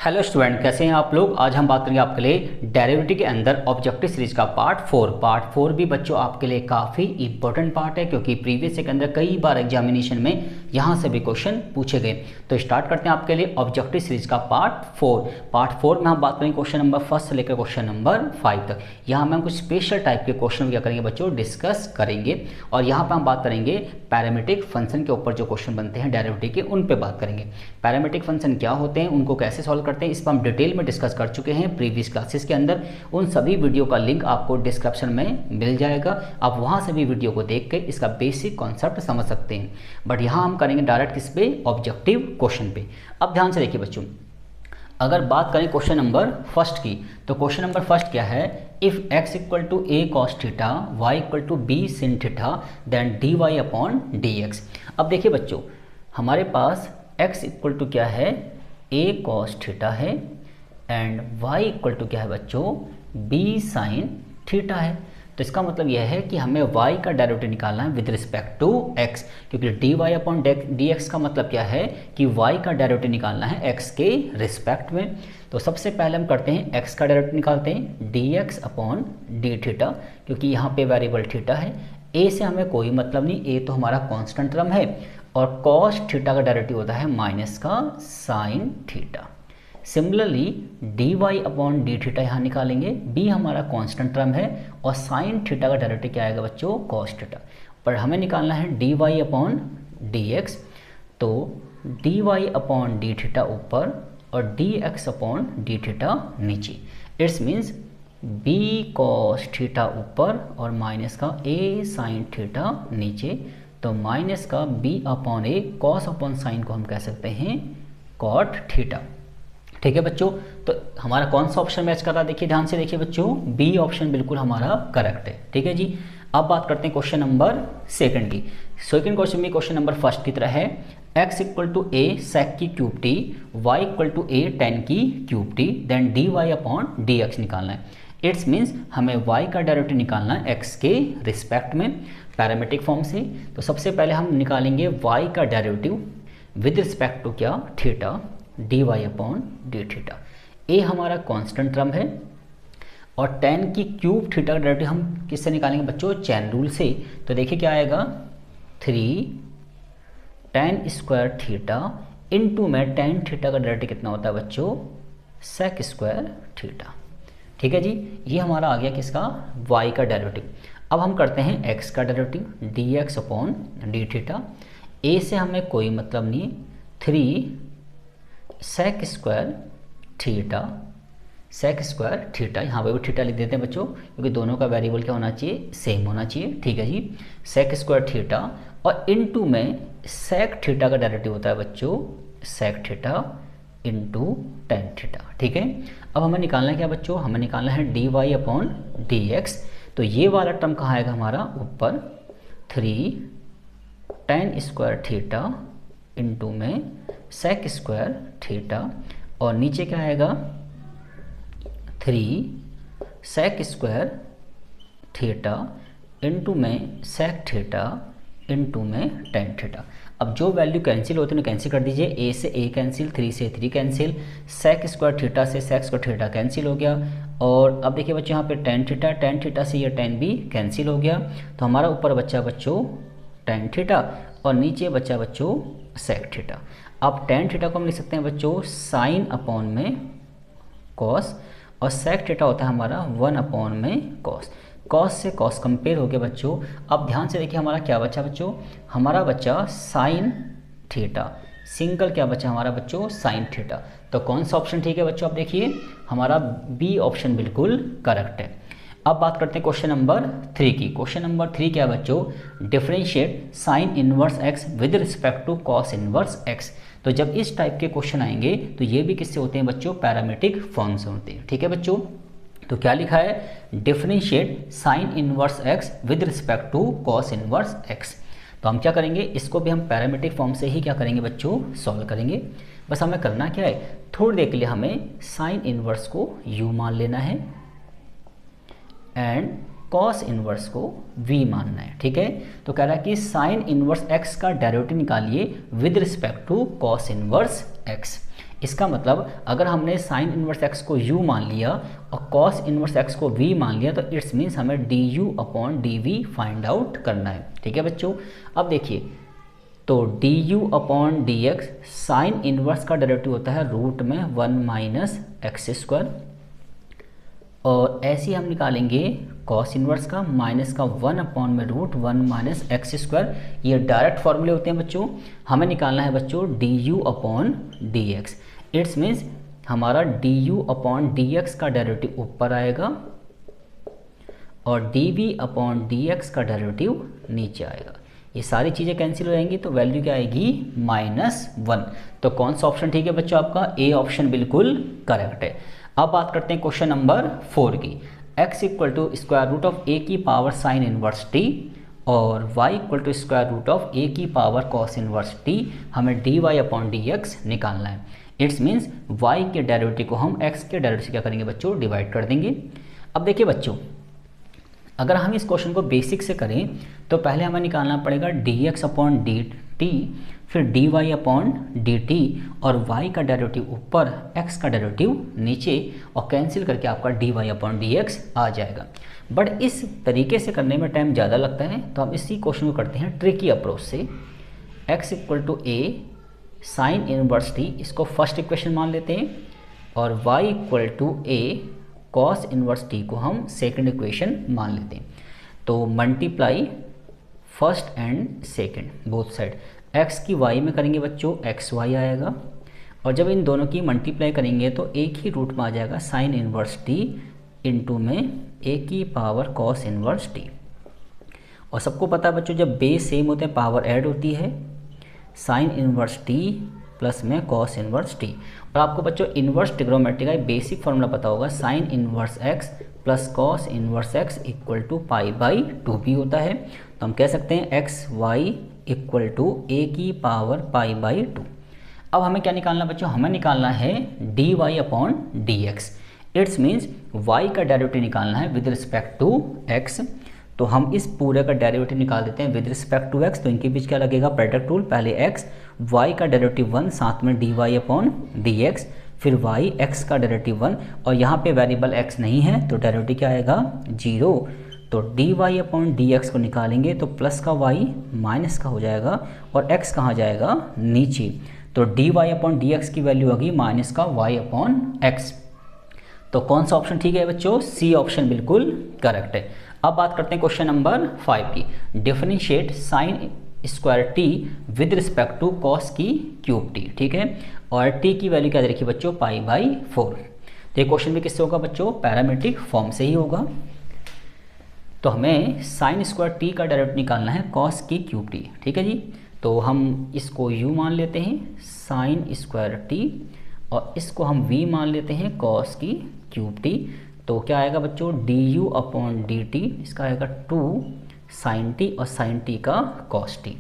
Hello student, कैसे हैं आप लोग। आज हम बात करेंगे आपके लिए डेरिवेटिव के अंदर ऑब्जेक्टिव सीरीज का पार्ट 4 भी बच्चों आपके लिए काफ़ी इंपॉर्टेंट पार्ट है, क्योंकि प्रीवियस के अंदर कई बार एग्जामिनेशन में यहाँ से भी क्वेश्चन पूछे गए। तो स्टार्ट करते हैं आपके लिए ऑब्जेक्टिव सीरीज का पार्ट 4 में हम बात करेंगे क्वेश्चन नंबर 1 से लेकर क्वेश्चन नंबर 5 तक। यहाँ में हम कुछ स्पेशल टाइप के क्वेश्चन क्या करेंगे बच्चों, डिस्कस करेंगे। और यहाँ पर हम बात करेंगे पैरामीट्रिक फंक्शन के ऊपर जो क्वेश्चन बनते हैं डेरिवेटिव के, उन पे बात करेंगे। पैरामीट्रिक फंक्शन क्या होते हैं, उनको कैसे सॉल्व करते हैं, इस पर हम डिटेल में डिस्कस कर चुके हैं प्रीवियस क्लासेस के अंदर। उन सभी वीडियो का लिंक आपको डिस्क्रिप्शन में मिल जाएगा, आप वहां से भी वीडियो को देख के इसका बेसिक कॉन्सेप्ट समझ सकते हैं। बट यहाँ हम करेंगे डायरेक्ट किस पे, ऑब्जेक्टिव क्वेश्चन पे। अब ध्यान से देखिए बच्चों, अगर बात करें क्वेश्चन नंबर फर्स्ट की, तो क्वेश्चन नंबर फर्स्ट क्या है, if x equal to a cos theta y equal to b sin theta then dy upon dx। अब देखिए बच्चों, हमारे पास x इक्वल टू क्या है, a cos थीटा है, एंड y इक्वल टू क्या है बच्चों, b sin थीटा है। तो इसका मतलब यह है कि हमें y का डेरिवेटिव निकालना है विद रिस्पेक्ट टू x, क्योंकि dy अपॉन dx का मतलब क्या है कि y का डेरिवेटिव निकालना है x के रिस्पेक्ट में। तो सबसे पहले हम करते हैं x का डेरिवेटिव निकालते हैं dx अपॉन डी थीटा, क्योंकि यहाँ पे वेरिएबल थीटा है। a से हमें कोई मतलब नहीं, a तो हमारा कांस्टेंट टर्म है, और cos थीटा का डेरिवेटिव होता है माइनस का sin theta. Similarly dy upon d theta यहाँ निकालेंगे, b हमारा कांस्टेंट टर्म है, और sin थीटा का डेरिवेटिव क्या आएगा बच्चों, cos थीटा। पर हमें निकालना है dy अपॉन dx, तो dy अपॉन डी थीटा ऊपर और dx अपॉन डी थीटा नीचे। It's means b cos theta ऊपर और माइनस का a sin थीटा नीचे। तो माइनस का b upon a cos upon sin को हम कह सकते हैं cot थीटा। ठीक है बच्चों, तो हमारा कौन सा ऑप्शन मैच कर रहा है, देखिए ध्यान से देखिए बच्चों, बी ऑप्शन बिल्कुल हमारा करेक्ट है। ठीक है जी। अब बात करते हैं क्वेश्चन नंबर सेकंड की। सेकंड क्वेश्चन में क्वेश्चन नंबर फर्स्ट की तरह है, x equal to a sec की क्यूब टी, y equal to a tan की क्यूब टी, देन dy अपॉन dx निकालना है। इट्स मीन्स हमें y का डेरिवेटिव निकालना है x के रिस्पेक्ट में पैरामीट्रिक फॉर्म से। तो सबसे पहले हम निकालेंगे y का डेरिवेटिव विद रिस्पेक्ट टू क्या, theta, dy upon d theta. ए हमारा कांस्टेंट टर्म है, और tan की क्यूब थीटा का डेरिवेटिव हम किससे निकालेंगे बच्चों, चैन रूल से। तो देखिए क्या आएगा, 3 tan स्क्वायर थीटा इंटू में tan थीटा का डेरिवेटिव कितना होता है बच्चों, sec स्क्वायर थीटा। ठीक है जी, ये हमारा आ गया किसका, y का डेरिवेटिव। अब हम करते हैं x का derivative, dx upon d theta. a से हमें कोई मतलब नहीं, 3 sec स्क्वायर थीटा, यहाँ पे भी थीटा लिख देते हैं बच्चों, क्योंकि दोनों का वेरिएबल क्या होना चाहिए, सेम होना चाहिए। ठीक है जी, sec स्क्वायर थीटा, और इनटू में sec थीटा का डेरिवेटिव होता है बच्चों sec theta into tan theta. ठीक है, अब हमें निकालना है क्या बच्चों, हमें निकालना है dy अपॉन dx। तो ये वाला टर्म कहाँ आएगा हमारा, ऊपर 3 tan स्क्वायर थीटा इंटू में sec स्क्वायर थीटा, और नीचे क्या आएगा 3 sec स्क्वायर थीटा इंटू में sec थीटा इंटू में tan थीटा। अब जो वैल्यू कैंसिल होती है उन्हें कैंसिल कर दीजिए, a से a कैंसिल, 3 से 3 कैंसिल, sec स्क्वायर थीटा से sec स्क्वायर थीटा कैंसिल हो गया। और अब देखिए बच्चों यहाँ पे tan थीटा से ये tan भी कैंसिल हो गया। तो हमारा ऊपर बच्चा बच्चों tan थीटा, और नीचे बच्चा बच्चों sec थीटा। अब tan थीटा को हम लिख सकते हैं बच्चों sin अपॉन में cos, और sec थीटा होता है हमारा 1 अपॉन में cos। cos से cos कंपेयर हो गया बच्चों। अब ध्यान से देखिए हमारा क्या बचा बच्चों, हमारा बच्चा sin थीटा, सिंगल क्या बचा हमारा बच्चों, sin थीटा। तो कौन सा ऑप्शन ठीक है बच्चों, आप देखिए हमारा बी ऑप्शन बिल्कुल करेक्ट है। अब बात करते हैं क्वेश्चन नंबर 3 की। क्वेश्चन नंबर 3 क्या है बच्चों, differentiate sine inverse x with respect to cos inverse x। तो जब इस टाइप के क्वेश्चन आएंगे तो ये भी किससे होते हैं बच्चों, पैरामीट्रिक फॉर्म से होते हैं। ठीक है बच्चों, तो क्या लिखा है, differentiate sine inverse x with respect to cos inverse x। तो हम क्या करेंगे, इसको भी हम पैरामीट्रिक फॉर्म से ही क्या करेंगे बच्चों, सॉल्व करेंगे। बस हमें करना क्या है, थोड़ी देर के लिए हमें साइन इनवर्स को u मान लेना है एंड कॉस इनवर्स को v मानना है। ठीक है, तो कह रहा है कि साइन इनवर्स x का डेरिवेटिव निकालिए with respect to cos inverse x। इसका मतलब अगर हमने साइन इनवर्स एक्स को u मान लिया और कॉस इनवर्स एक्स को v मान लिया तो इट्स मीन्स हमें du upon dv find out करना है। ठीक है बच्चों, अब देखिए तो du upon dx sine inverse का डेरिवेटिव होता है रूट में 1 माइनस एक्स स्क्वायर, और ऐसे ही हम निकालेंगे कॉस इनवर्स का माइनस का 1 अपॉन में रूट 1 माइनस एक्स स्क्वायर। ये डायरेक्ट फॉर्मूले होते हैं बच्चों। हमें निकालना है बच्चों du upon dx। It's means हमारा du अपॉन dx का डेरिवेटिव ऊपर आएगा और dv अपॉन dx का डेरिवेटिव नीचे आएगा। ये सारी चीज़ें कैंसिल हो जाएंगी तो वैल्यू क्या आएगी -1। तो कौन सा ऑप्शन ठीक है बच्चों? आपका ए ऑप्शन बिल्कुल करेक्ट है। अब बात करते हैं क्वेश्चन नंबर 4 की। x equal to square root of a की पावर साइन इनवर्स t और y equal to square root of a की पावर कॉस इनवर्स t। हमें dy अपॉन dx निकालना है। इट्स मीन्स y के डेरिवेटिव को हम x के डेरिवेटिव से क्या करेंगे बच्चों? डिवाइड कर देंगे। अब देखिए बच्चों, अगर हम इस क्वेश्चन को बेसिक से करें तो पहले हमें निकालना पड़ेगा dx अपॉन dt, फिर dy अपॉन dt और y का डेरिवेटिव ऊपर x का डेरिवेटिव नीचे, और कैंसिल करके आपका dy अपॉन dx आ जाएगा। बट इस तरीके से करने में टाइम ज़्यादा लगता है तो हम इसी क्वेश्चन को करते हैं ट्रिकी अप्रोच से। x equal to a sine inverse t, इसको फर्स्ट इक्वेशन मान लेते हैं, और y equal to a cos inverse t को हम सेकंड इक्वेशन मान लेते हैं। तो multiply first and second both side, x की y में करेंगे बच्चों xy आएगा, और जब इन दोनों की मल्टीप्लाई करेंगे तो एक ही रूट में आ जाएगा साइन इनवर्स t इंटू में a की पावर कॉस इनवर्स t। और सबको पता है बच्चों जब बेस सेम होते हैं पावर ऐड होती है, साइन इनवर्स t प्लस में कॉस इनवर्स t। और आपको बच्चों इनवर्स ट्रिग्नोमेट्री का बेसिक फॉर्मूला पता होगा, sine inverse x plus cos inverse x equal to pi by 2 भी होता है। तो हम कह सकते हैं x y equal to a की पावर पाई बाई 2। अब हमें क्या निकालना बच्चों? हमें निकालना है dy upon dx। It's means y का डेरिवेटिव निकालना है विद रिस्पेक्ट टू x। तो हम इस पूरे का डेरिवेटिव निकाल देते हैं विद रिस्पेक्ट टू x। तो इनके बीच क्या लगेगा? Product rule. पहले x, y का डेरिवेटिव 1, साथ में dy अपॉन dx, फिर y x का डेरिवेटिव 1, और यहाँ पे वेरिएबल x नहीं है तो डेरिवेटिव क्या आएगा? 0। तो dy अपॉन dx को निकालेंगे तो प्लस का y माइनस का हो जाएगा और x कहाँ जाएगा? नीचे। तो dy अपॉन dx की वैल्यू होगी माइनस का y अपॉन x। तो कौन सा ऑप्शन ठीक है बच्चों? सी ऑप्शन बिल्कुल करेक्ट है। अब बात करते हैं क्वेश्चन नंबर 5 की। Differentiate sine square t with respect to cos की क्यूब टी। ठीक है, और टी की वैल्यू क्या दे रखी है बच्चों? Pi by 4। तो ये क्वेश्चन भी किससे होगा बच्चों? पैरामीट्रिक फॉर्म से ही होगा। तो हमें साइन स्क्वायर टी का डेरिवेटिव निकालना है कॉस की क्यूब टी। ठीक है जी, तो हम इसको u मान लेते हैं साइन स्क्वायर टी, और इसको हम v मान लेते हैं कॉस की क्यूब टी। तो क्या आएगा बच्चों? du अपॉन dt, इसका आएगा 2 साइन टी और साइन टी का कॉस टी।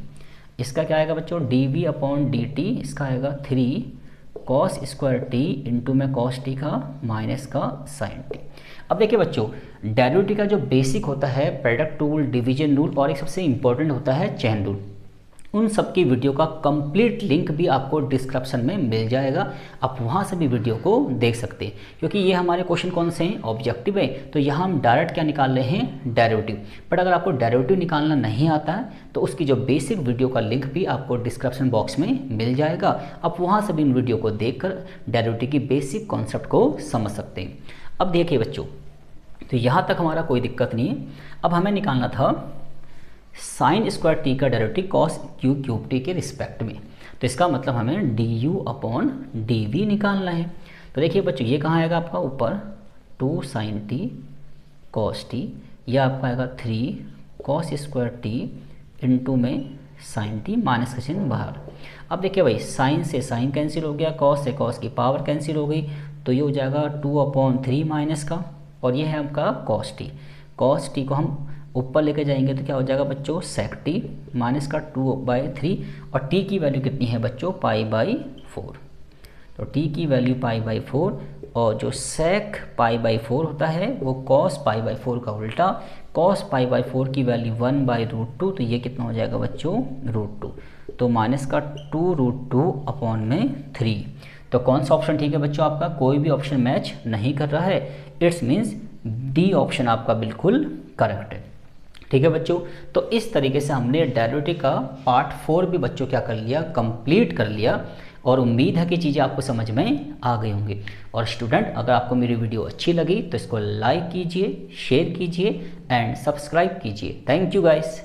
इसका क्या आएगा बच्चों? dv अपॉन dt, इसका आएगा 3 कॉस स्क्वायर टी इंटू में कॉस टी का माइनस का साइन टी। अब देखिए बच्चों, डेरिवेटिव का जो बेसिक होता है प्रोडक्ट रूल, डिवीजन रूल, और एक सबसे इंपॉर्टेंट होता है चेन रूल। उन सब की वीडियो का कंप्लीट लिंक भी आपको डिस्क्रिप्शन में मिल जाएगा, आप वहाँ से भी वीडियो को देख सकते हैं। क्योंकि ये हमारे क्वेश्चन कौन से हैं? ऑब्जेक्टिव है, तो यहाँ हम डायरेक्ट क्या निकाल रहे हैं? डेरिवेटिव। बट अगर आपको डेरिवेटिव निकालना नहीं आता है तो उसकी जो बेसिक वीडियो का लिंक भी आपको डिस्क्रिप्शन बॉक्स में मिल जाएगा, आप वहाँ से भी इन वीडियो को देख कर डेरिवेटिव की बेसिक कॉन्सेप्ट को समझ सकते हैं। अब देखिए बच्चों, तो यहाँ तक हमारा कोई दिक्कत नहीं है। अब हमें निकालना था साइन स्क्वायर टी का डेरिवेटिव कॉस क्यूब टी के रिस्पेक्ट में। तो इसका मतलब हमें du अपॉन dv निकालना है। तो देखिए बच्चों, ये कहाँ आएगा आपका? ऊपर 2 साइन टी कॉस टी, यह आपका आएगा 3 कॉस स्क्वायर टी इंटू में साइन टी, माइनस का चिन्ह बाहर। अब देखिए भाई, साइन से साइन कैंसिल हो गया, कॉस से कॉस की पावर कैंसिल हो गई, तो ये हो जाएगा 2 अपॉन 3 माइनस का, और ये है आपका कॉस टी। कॉस टी को हम ऊपर लेके जाएंगे तो क्या हो जाएगा बच्चों? सेक टी माइनस का 2/3, और टी की वैल्यू कितनी है बच्चों? Pi by 4। तो टी की वैल्यू पाई बाई 4, और जो सेक पाई बाई 4 होता है वो कॉस पाई बाई 4 का उल्टा। कॉस पाई बाई 4 की वैल्यू 1/√2, तो ये कितना हो जाएगा बच्चों? √2। तो माइनस का 2√2 अपॉन में 3। तो कौन सा ऑप्शन ठीक है बच्चों आपका? कोई भी ऑप्शन मैच नहीं कर रहा है, इट्स मीन्स डी ऑप्शन आपका बिल्कुल करेक्ट है। ठीक है बच्चों, तो इस तरीके से हमने डेरिवेटिव का पार्ट 4 भी बच्चों क्या कर लिया, कंप्लीट कर लिया। और उम्मीद है कि चीज़ें आपको समझ में आ गई होंगी। और स्टूडेंट, अगर आपको मेरी वीडियो अच्छी लगी तो इसको लाइक कीजिए, शेयर कीजिए एंड सब्सक्राइब कीजिए। Thank you guys.